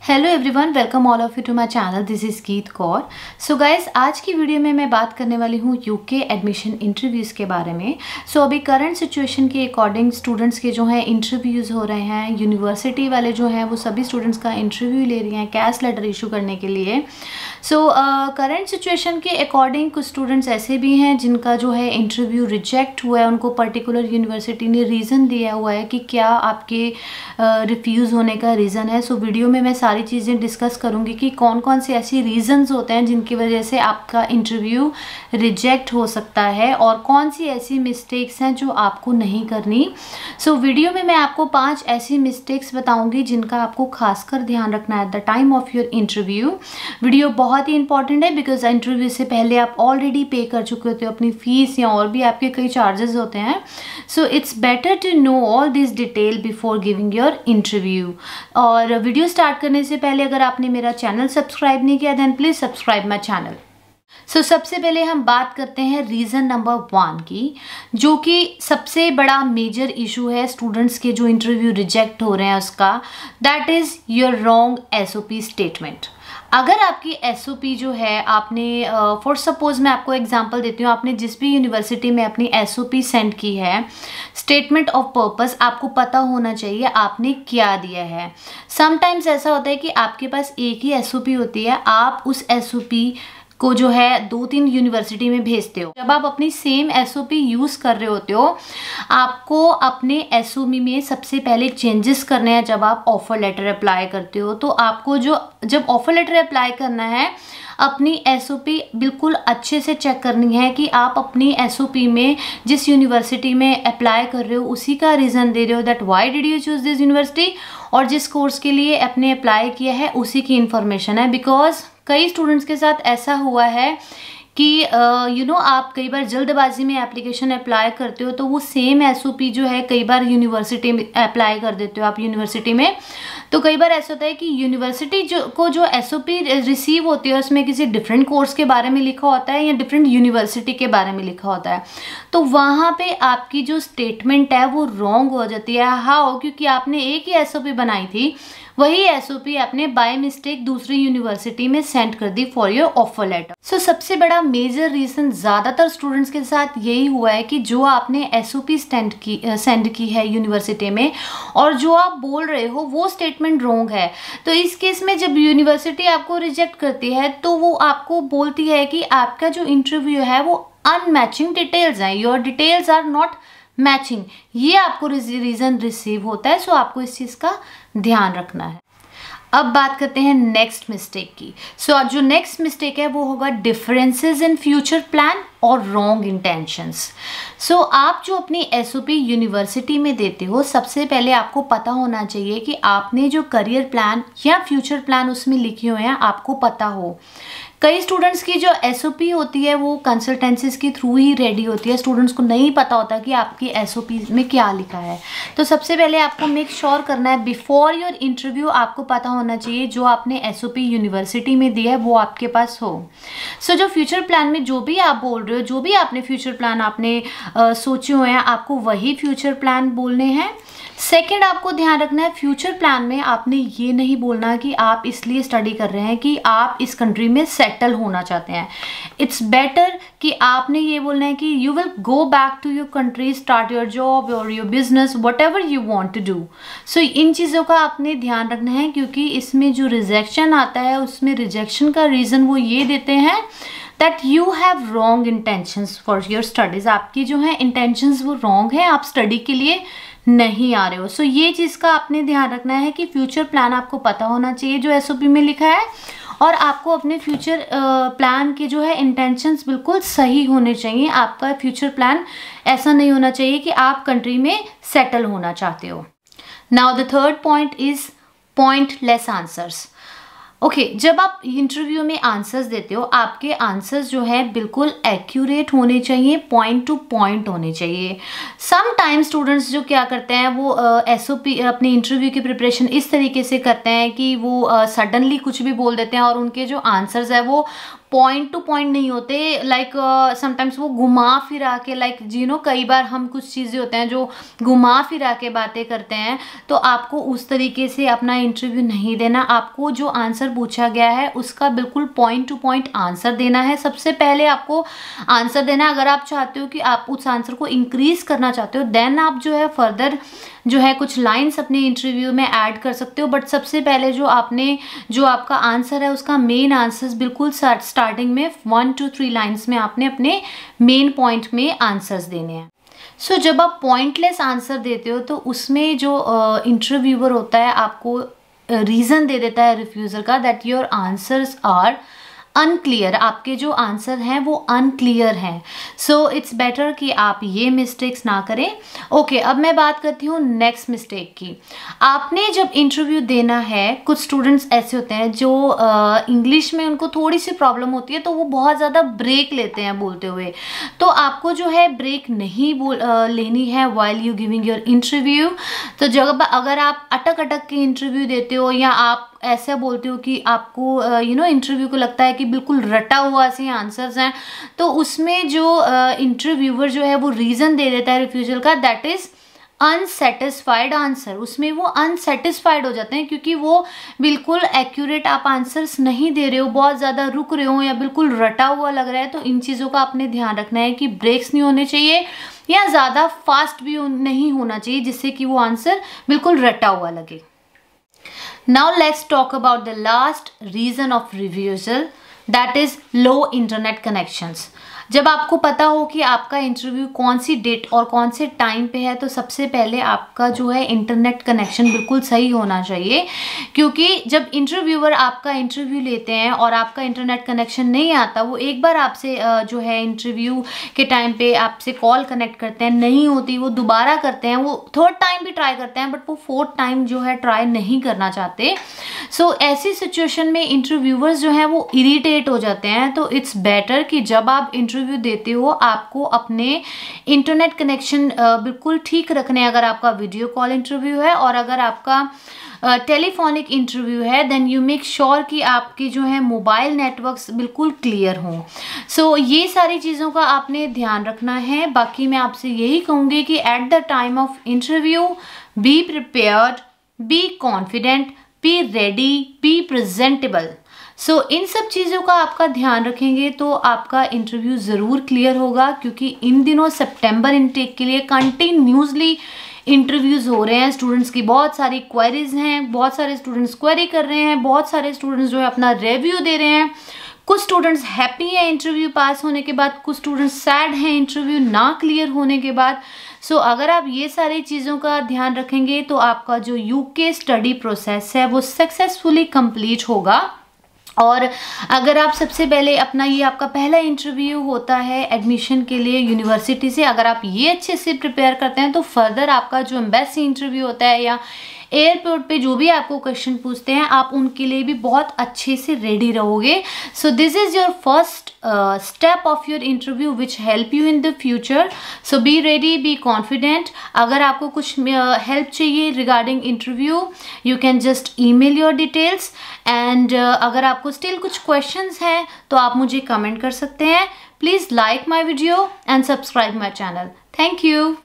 Hello everyone, welcome all of you to my channel. This is Geet Kaur. So guys, आज की video में मैं बात करने वाली हूँ यूके एडमिशन इंटरव्यूज़ के बारे में। सो अभी करंट सिचुएशन के अकॉर्डिंग स्टूडेंट्स के जो हैं इंटरव्यूज़ हो रहे हैं। यूनिवर्सिटी वाले जो हैं वो सभी स्टूडेंट्स का इंटरव्यू ले रही हैं कैश लेटर इशू करने के लिए। सो करंट सिचुएशन के अकॉर्डिंग कुछ स्टूडेंट्स ऐसे भी हैं जिनका जो है इंटरव्यू रिजेक्ट हुआ है। उनको पर्टिकुलर यूनिवर्सिटी ने रीज़न दिया हुआ है कि क्या आपके रिफ्यूज़ होने का रीज़न है। सो वीडियो में मैं सारी चीज़ें डिस्कस करूंगी कि कौन कौन से ऐसी रीजंस होते हैं जिनकी वजह से आपका इंटरव्यू रिजेक्ट हो सकता है और कौन सी ऐसी मिस्टेक्स हैं जो आपको नहीं करनी। सो वीडियो में मैं आपको 5 ऐसी मिस्टेक्स बताऊंगी जिनका आपको खासकर ध्यान रखना है eight the time of your interview. Video बहुत ही इंपॉर्टेंट है बिकॉज इंटरव्यू से पहले आप ऑलरेडी पे कर चुके होते हो अपनी फीस या और भी आपके कई चार्जेस होते हैं। So it's better to know all this detail before giving your interview. और वीडियो स्टार्ट करने से पहले अगर आपने मेरा चैनल सब्सक्राइब नहीं किया then please subscribe my channel. सबसे पहले हम बात करते हैं रीज़न नंबर 1 की, जो कि सबसे बड़ा मेजर इशू है स्टूडेंट्स के जो इंटरव्यू रिजेक्ट हो रहे हैं उसका। That is your wrong SOP statement. अगर आपकी एसओपी जो है आपने फॉर सपोज मैं आपको एग्जांपल देती हूँ, आपने जिस भी यूनिवर्सिटी में अपनी एसओपी सेंड की है, स्टेटमेंट ऑफ पर्पस आपको पता होना चाहिए आपने क्या दिया है। समटाइम्स ऐसा होता है कि आपके पास एक ही एसओपी होती है, आप उस एसओपी को जो है 2-3 यूनिवर्सिटी में भेजते हो। जब आप अपनी सेम एसओपी यूज़ कर रहे होते हो, आपको अपने एसओपी में सबसे पहले चेंजेस करने हैं। जब आप ऑफर लेटर अप्लाई करते हो तो आपको जब ऑफर लेटर अप्लाई करना है, अपनी एसओपी बिल्कुल अच्छे से चेक करनी है कि आप अपनी एसओपी में जिस यूनिवर्सिटी में अप्लाई कर रहे हो उसी का रीज़न दे रहे हो, that why did you choose this university, और जिस कोर्स के लिए आपने अप्लाई किया है उसी की इन्फॉर्मेशन है। बिकॉज कई स्टूडेंट्स के साथ ऐसा हुआ है कि आप कई बार जल्दबाजी में एप्लीकेशन अप्लाई करते हो तो वो सेम एसओपी जो है कई बार यूनिवर्सिटी में अप्लाई कर देते हो आप यूनिवर्सिटी में। तो कई बार ऐसा होता है कि यूनिवर्सिटी जो एसओपी रिसीव होती है उसमें किसी डिफरेंट कोर्स के बारे में लिखा होता है या डिफरेंट यूनिवर्सिटी के बारे में लिखा होता है। तो वहाँ पे आपकी जो स्टेटमेंट है वो रॉन्ग हो जाती है। हाउ? क्योंकि आपने एक ही एसओपी बनाई थी, वही एसओपी आपने बाय मिस्टेक दूसरी यूनिवर्सिटी में सेंड कर दी फॉर योर ऑफर लेटर। सो सबसे बड़ा मेजर रीजन ज़्यादातर स्टूडेंट्स के साथ यही हुआ है कि जो आपने एसओपी सेंड की है यूनिवर्सिटी में और जो आप बोल रहे हो वो स्टेटमेंट रॉन्ग है। तो इस केस में जब यूनिवर्सिटी आपको रिजेक्ट करती है तो वो आपको बोलती है कि आपका जो इंटरव्यू है वो अनमैचिंग डिटेल्स हैं, your details are not matching. ये आपको रीज़न रिसीव होता है। सो आपको इस चीज़ का ध्यान रखना है। अब बात करते हैं नेक्स्ट मिस्टेक की। सो जो नेक्स्ट मिस्टेक है वो होगा डिफरेंसेस इन फ्यूचर प्लान और रॉन्ग इंटेंशंस। सो आप जो अपनी एसओपी यूनिवर्सिटी में देते हो, सबसे पहले आपको पता होना चाहिए कि आपने जो करियर प्लान या फ्यूचर प्लान उसमें लिखे हुए हैं आपको पता हो। कई स्टूडेंट्स की जो एसओपी होती है वो कंसल्टेंसीज के थ्रू ही रेडी होती है, स्टूडेंट्स को नहीं पता होता कि आपकी एसओपी में क्या लिखा है। तो सबसे पहले आपको मेक श्योर करना है बिफोर योर इंटरव्यू आपको पता होना चाहिए जो आपने एसओपी यूनिवर्सिटी में दिया है वो आपके पास हो। सो जो फ्यूचर प्लान में जो भी आप बोल रहे हो, जो भी आपने फ्यूचर प्लान आपने सोचे हुए हैं, आपको वही फ्यूचर प्लान बोलने हैं। सेकंड, आपको ध्यान रखना है फ्यूचर प्लान में आपने ये नहीं बोलना कि आप इसलिए स्टडी कर रहे हैं कि आप इस कंट्री में सेटल होना चाहते हैं। इट्स बेटर कि आपने ये बोलना है कि you will go back to your country, start your job और your business, whatever you want to do. So इन चीज़ों का आपने ध्यान रखना है क्योंकि इसमें जो रिजेक्शन आता है उसमें रिजेक्शन का रीज़न वो ये देते हैं that you have wrong intentions for your studies. आपकी जो है इंटेंशंस वो रॉन्ग है, आप स्टडी के लिए नहीं आ रहे हो। सो ये चीज़ का आपने ध्यान रखना है कि फ्यूचर प्लान आपको पता होना चाहिए जो एसओपी में लिखा है, और आपको अपने फ्यूचर प्लान के जो है इंटेंशंस बिल्कुल सही होने चाहिए। आपका फ्यूचर प्लान ऐसा नहीं होना चाहिए कि आप कंट्री में सेटल होना चाहते हो। Now the third point is pointless answers. Okay, जब आप इंटरव्यू में आंसर्स देते हो आपके आंसर्स जो है बिल्कुल एक्यूरेट होने चाहिए, पॉइंट टू पॉइंट होने चाहिए। सम टाइम स्टूडेंट्स जो क्या करते हैं वो एसओपी अपने इंटरव्यू की प्रिपरेशन इस तरीके से करते हैं कि वो सडनली कुछ भी बोल देते हैं और उनके जो आंसर्स है वो पॉइंट टू पॉइंट नहीं होते, लाइक समटाइम्स वो घुमा फिरा के, लाइक कई बार हम कुछ चीज़ें होते हैं जो घुमा फिरा के बातें करते हैं, तो आपको उस तरीके से अपना इंटरव्यू नहीं देना। आपको जो आंसर पूछा गया है उसका बिल्कुल पॉइंट टू पॉइंट आंसर देना है। सबसे पहले आपको आंसर देना है। अगर आप चाहते हो कि आप उस आंसर को इंक्रीज करना चाहते हो, देन आप जो है फर्दर जो है कुछ लाइंस अपने इंटरव्यू में ऐड कर सकते हो। बट सबसे पहले जो आपका आंसर है उसका मेन आंसर्स बिल्कुल स्टार्टिंग में 1 to 3 लाइंस में आपने अपने मेन पॉइंट में आंसर्स देने हैं। सो जब आप पॉइंटलेस आंसर देते हो तो उसमें जो इंटरव्यूअर होता है आपको रीज़न दे देता है रिफ्यूज़ल का, that your answers are unclear, आपके जो आंसर हैं वो अनक्लियर हैं। सो इट्स बेटर कि आप ये मिस्टेक्स ना करें। ओके, अब मैं बात करती हूँ नेक्स्ट मिस्टेक की। आपने जब इंटरव्यू देना है, कुछ स्टूडेंट्स ऐसे होते हैं जो इंग्लिश में उनको थोड़ी सी प्रॉब्लम होती है, तो वो बहुत ज़्यादा ब्रेक लेते हैं बोलते हुए। तो आपको जो है ब्रेक नहीं लेनी है while you giving your interview. तो जब अगर आप अटक अटक के इंटरव्यू देते हो या आप ऐसा बोलते हो कि आपको इंटरव्यू को लगता है कि बिल्कुल रटा हुआ से आंसर्स हैं, तो उसमें जो इंटरव्यूअर जो है वो रीज़न दे देता है रिफ्यूजल का, दैट इज़ अनसेटिस्फाइड आंसर। उसमें वो अनसेटिस्फाइड हो जाते हैं क्योंकि वो बिल्कुल एक्यूरेट आप आंसर्स नहीं दे रहे हो, बहुत ज़्यादा रुक रहे हो या बिल्कुल रटा हुआ लग रहा है। तो इन चीज़ों का आपने ध्यान रखना है कि ब्रेक्स नहीं होने चाहिए या ज़्यादा फास्ट भी नहीं होना चाहिए जिससे कि वो आंसर बिल्कुल रटा हुआ लगे। Now let's talk about the last reason of refusal, that is low internet connections. जब आपको पता हो कि आपका इंटरव्यू कौन सी डेट और कौन से टाइम पे है, तो सबसे पहले आपका जो है इंटरनेट कनेक्शन बिल्कुल सही होना चाहिए। क्योंकि जब इंटरव्यूअर आपका इंटरव्यू लेते हैं और आपका इंटरनेट कनेक्शन नहीं आता, वो एक बार आपसे जो है इंटरव्यू के टाइम पे आपसे कॉल कनेक्ट करते हैं, नहीं होती, वो दोबारा करते हैं, वो थर्ड टाइम भी ट्राई करते हैं, बट वो फोर्थ टाइम जो है ट्राई नहीं करना चाहते। सो ऐसी सिचुएशन में इंटरव्यूअर्स जो हैं वो इरिटेट हो जाते हैं। तो इट्स बेटर कि जब आप इंटरव्यू देते हो आपको अपने इंटरनेट कनेक्शन बिल्कुल ठीक रखने। अगर आपका वीडियो कॉल इंटरव्यू है और अगर आपका टेलीफोनिक इंटरव्यू है, देन यू मेक श्योर कि आपके जो है मोबाइल नेटवर्क्स बिल्कुल क्लियर हों। सो ये सारी चीज़ों का आपने ध्यान रखना है। बाकी मैं आपसे यही कहूँगी कि at the time of interview be prepared, be confident, be ready, be presentable. So इन सब चीज़ों का आपका ध्यान रखेंगे तो आपका इंटरव्यू ज़रूर क्लियर होगा। क्योंकि इन दिनों सितंबर इनटेक के लिए कंटिन्यूसली इंटरव्यूज़ हो रहे हैं। स्टूडेंट्स की बहुत सारी क्वेरीज हैं, बहुत सारे स्टूडेंट्स क्वेरी कर रहे हैं, बहुत सारे स्टूडेंट्स जो है अपना रिव्यू दे रहे हैं। कुछ स्टूडेंट्स हैप्पी हैं इंटरव्यू पास होने के बाद, कुछ स्टूडेंट्स सैड हैं इंटरव्यू ना क्लियर होने के बाद। सो अगर आप ये सारी चीज़ों का ध्यान रखेंगे तो आपका जो यूके स्टडी प्रोसेस है वो सक्सेसफुली कंप्लीट होगा। और अगर आप सबसे पहले अपना ये आपका पहला इंटरव्यू होता है एडमिशन के लिए यूनिवर्सिटी से, अगर आप ये अच्छे से प्रिपेयर करते हैं तो फर्दर आपका जो एम्बेसी इंटरव्यू होता है या एयरपोर्ट पे जो भी आपको क्वेश्चन पूछते हैं, आप उनके लिए भी बहुत अच्छे से रेडी रहोगे। So this is your first step of your interview which help you in the future. So B ready, be confident. अगर आपको कुछ हेल्प चाहिए regarding interview, you can just email your details. And अगर आपको still कुछ questions हैं तो आप मुझे कमेंट कर सकते हैं। Please like my video and subscribe my channel. Thank you.